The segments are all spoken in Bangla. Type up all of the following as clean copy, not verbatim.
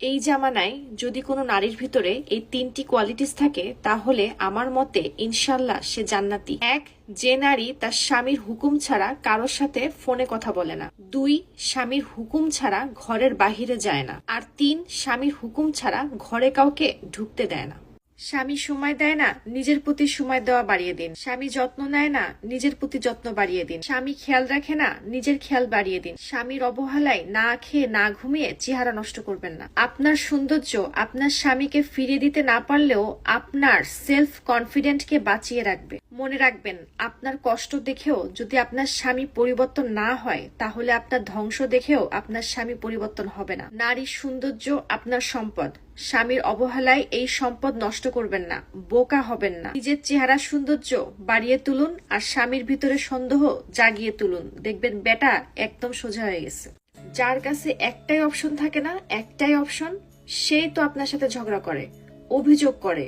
এই জামানায় যদি কোনো নারীর ভিতরে এই 3টি কোয়ালিটিস থাকে তাহলে আমার মতে ইনশাল্লাহ সে জান্নাতি। 1, যে নারী তার স্বামীর হুকুম ছাড়া কারোর সাথে ফোনে কথা বলে না। 2, স্বামীর হুকুম ছাড়া ঘরের বাহিরে যায় না। আর 3, স্বামীর হুকুম ছাড়া ঘরে কাউকে ঢুকতে দেয় না। স্বামী সময় দেয় না, নিজের প্রতি সময় দেওয়া বাড়িয়ে দিন। স্বামী যত্ন নেয় না, নিজের প্রতি যত্ন বাড়িয়ে দিন। স্বামী খেয়াল রাখে না, নিজের খেয়াল বাড়িয়ে দিন। স্বামীর অবহেলায় না খেয়ে না ঘুমিয়ে চেহারা নষ্ট করবেন না। আপনার সৌন্দর্য আপনার স্বামীকে ফিরিয়ে দিতে না পারলেও আপনার সেলফ কনফিডেন্টকে বাঁচিয়ে রাখবে। মনে রাখবেন, আপনার কষ্ট দেখেও যদি আপনার স্বামী পরিবর্তন না হয় তাহলে আপনার ধ্বংস দেখেও আপনার স্বামী পরিবর্তন হবে না। নারীর সৌন্দর্য আপনার সম্পদ। স্বামীর অবহেলায় এই সম্পদ নষ্ট করবেন না, বোকা হবেন না। নিজের চেহারা সৌন্দর্য বাড়িয়ে তুলুন আর স্বামীর ভিতরে সন্দেহ জাগিয়ে তুলুন। দেখবেন বেটা একদম সোজা হয়ে গেছে। যার কাছে একটাই অপশন থাকে না, একটাই অপশন, সেই তো আপনার সাথে ঝগড়া করে, অভিযোগ করে,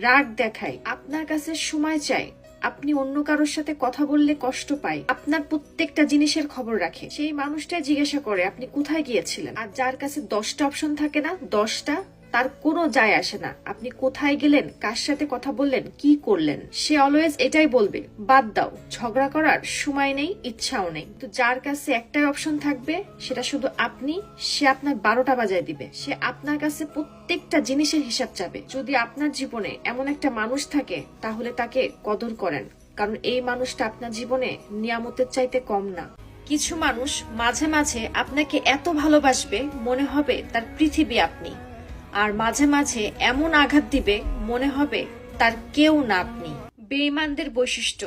রাগ দেখায়, আপনার কাছে সময় চায়, আপনি অন্য কারোর সাথে কথা বললে কষ্ট পায়, আপনার প্রত্যেকটা জিনিসের খবর রাখে। সেই মানুষটাই জিজ্ঞাসা করে আপনি কোথায় গিয়েছিলেন। আর যার কাছে 10টা অপশন থাকে না, 10টা, তার কোনো যায় আসে না আপনি কোথায় গেলেন, কার সাথে কথা বললেন, কি করলেন। সে অলওয়েজ এটাই বলবে, বাদ দাও, ঝগড়া করার সময় নেই, ইচ্ছাও নেই। তো যার কাছে একটাই অপশন থাকবে সেটা শুধু আপনি, সে আপনার 12টা বাজায় দিবে। সে আপনার কাছে প্রত্যেকটা জিনিসের হিসাব চাবে। যদি আপনার জীবনে এমন একটা মানুষ থাকে তাহলে তাকে কদর করেন, কারণ এই মানুষটা আপনার জীবনে নিয়ামতের চাইতে কম না। কিছু মানুষ মাঝে মাঝে আপনাকে এত ভালোবাসবে মনে হবে তার পৃথিবী আপনি, আর মাঝে মাঝে এমন আঘাত দিবে মনে হবে তার কেউ না আপনি। বেঈমানদের বৈশিষ্ট্য: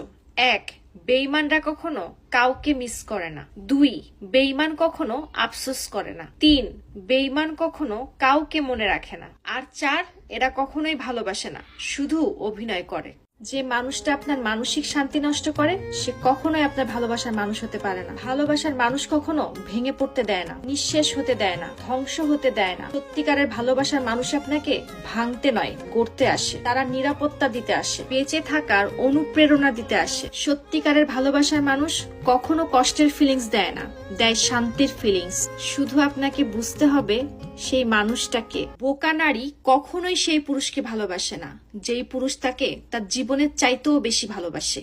1, বেঈমানরা কখনো কাউকে মিস করে না। 2, বেঈমান কখনো আফসোস করে না। 3, বেঈমান কখনো কাউকে মনে রাখে না। আর 4, এরা কখনোই ভালোবাসে না, শুধু অভিনয় করে। যে মানুষটা আপনার মানসিক শান্তি নষ্ট করে সে কখনোই আপনার ভালোবাসার মানুষ হতে পারে না। ভালোবাসার মানুষ কখনো ভেঙে পড়তে দেয় না, নিঃশেষ হতে দেয় না, ধ্বংস হতে দেয় না। সত্যিকারের ভালোবাসার মানুষ আপনাকে ভাঙতে নয়, গড়তে আসে। তারা নিরাপত্তা দিতে আসে, বেঁচে থাকার অনুপ্রেরণা দিতে আসে। সত্যিকারের ভালোবাসার মানুষ কখনো কষ্টের ফিলিংস দেয় না, দেয় শান্তির ফিলিংস। শুধু আপনাকে বুঝতে হবে সেই মানুষটাকে। বোকা নারী কখনোই সেই পুরুষকে ভালোবাসে না যেই পুরুষ তাকে তার জীবনের চাইতেও বেশি ভালোবাসে।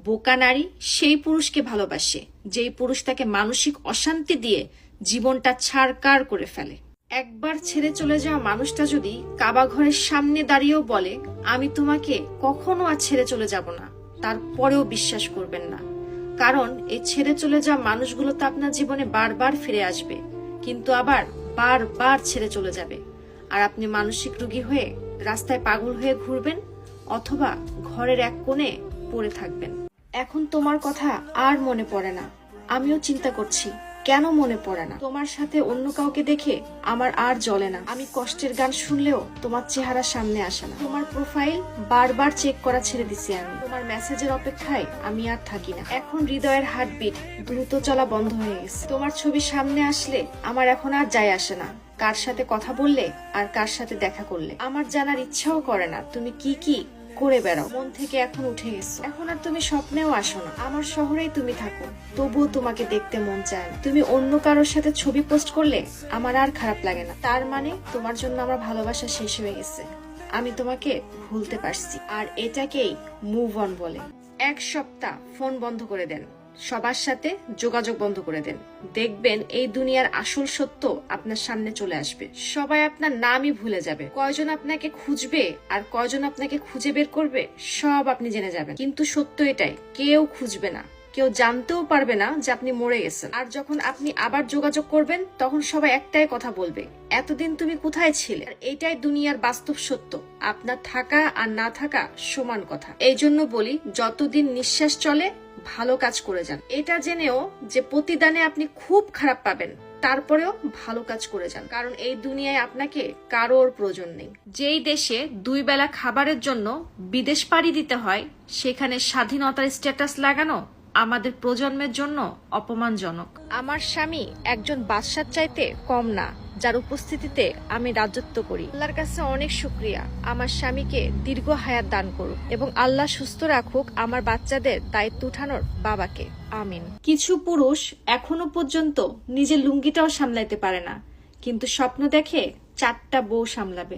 বোকা নারী সেই পুরুষকে ভালোবাসে যেই পুরুষ তাকে মানসিক অশান্তি দিয়ে জীবনটা ছাড়কাড় করে ফেলে। একবার ছেড়ে চলে যাওয়া মানুষটা যদি কাবা ঘরের সামনে দাঁড়িয়েও বলে আমি তোমাকে কখনো আর ছেড়ে চলে যাব না, তারপরেও বিশ্বাস করবেন না। কারণ এই ছেড়ে চলে যাওয়া মানুষগুলো তো আপনার জীবনে বারবার ফিরে আসবে, কিন্তু আবার বারবার ছেড়ে চলে যাবে। আর আপনি মানসিক রোগী হয়ে রাস্তায় পাগল হয়ে ঘুরবেন অথবা ঘরের এক কোণে পড়ে থাকবেন। এখন তোমার কথা আর মনে পড়ে না, আমিও চিন্তা করছি কেন মনে পড়ে না। তোমার সাথে অন্য কাউকে দেখে আমার আর জ্বলে না। আমি কষ্টের গান শুনলেও তোমার চেহারা সামনে আসে না। তোমার প্রোফাইল বারবার চেক করা ছেড়ে দিছি আমি। তোমার মেসেজের অপেক্ষায় আমি আর থাকি না। এখন হৃদয়ের হার্টবিট দ্রুত চলা বন্ধ হয়ে গেছে। তোমার ছবি সামনে আসলে আমার এখন আর যায় আসে না কার সাথে কথা বললে আর কার সাথে দেখা করলে। আমার জানার ইচ্ছাও করে না তুমি কি কি করে বেড়াও। মন থেকে এখন উঠে গেছো। এখন আর তুমি স্বপ্নেও আসো না। আমার শহরেই তুমি থাকো, তবুও তোমাকে দেখতে মন চায় না। তুমি অন্য কারোর সাথে ছবি পোস্ট করলে আমার আর খারাপ লাগে না। তার মানে তোমার জন্য আমার ভালোবাসা শেষ হয়ে গেছে, আমি তোমাকে ভুলতে পারছি। আর এটাকেই মুভ অন বলে। 1 সপ্তাহ ফোন বন্ধ করে দেন, সবার সাথে যোগাযোগ বন্ধ করে দেন। দেখবেন এই দুনিয়ার আসল সত্য আপনার সামনে চলে আসবে। সবাই আপনার নামই ভুলে যাবে। কয়জন আপনাকে খুঁজবে আর কয়জন আপনাকে খুঁজে বের করবে সব আপনি জেনে যাবেন। কিন্তু সত্য এটাই, কেউ খুঁজবে না, কেউ জানতেও পারবে না যে আপনি মরে গেছেন। আর যখন আপনি আবার যোগাযোগ করবেন তখন সবাই একটাই কথা বলবে, এতদিন তুমি কোথায় ছিলে। আর এটাই দুনিয়ার বাস্তব সত্য, আপনার থাকা আর না থাকা সমান কথা। এই জন্য বলি, যতদিন নিঃশ্বাস চলে ভালো কাজ করে যান। এটা জেনেও যে প্রতিদানে আপনি খুব খারাপ পাবেন, তারপরেও ভালো কাজ করে যান, কারণ এই দুনিয়ায় আপনাকে কারোর প্রয়োজন নেই। যেই দেশে 2 বেলা খাবারের জন্য বিদেশ পাড়ি দিতে হয় সেখানে স্বাধীনতার স্ট্যাটাস লাগানো আমাদের প্রজন্মের জন্য অপমানজনক। আমার স্বামী একজন বাদশার চাইতে কম না, যার উপস্থিতিতে আমি রাজত্ব করি। আল্লাহর কাছে অনেক শুকরিয়া, আমার স্বামীকে দীর্ঘ হায়াত দান করুক এবং আল্লাহ সুস্থ রাখুক আমার বাচ্চাদের দায়িত্ব উঠানোর বাবাকে। আমিন। কিছু পুরুষ এখনো পর্যন্ত নিজের লুঙ্গিটাও সামলাইতে পারে না, কিন্তু স্বপ্ন দেখে 4টা বউ সামলাবে।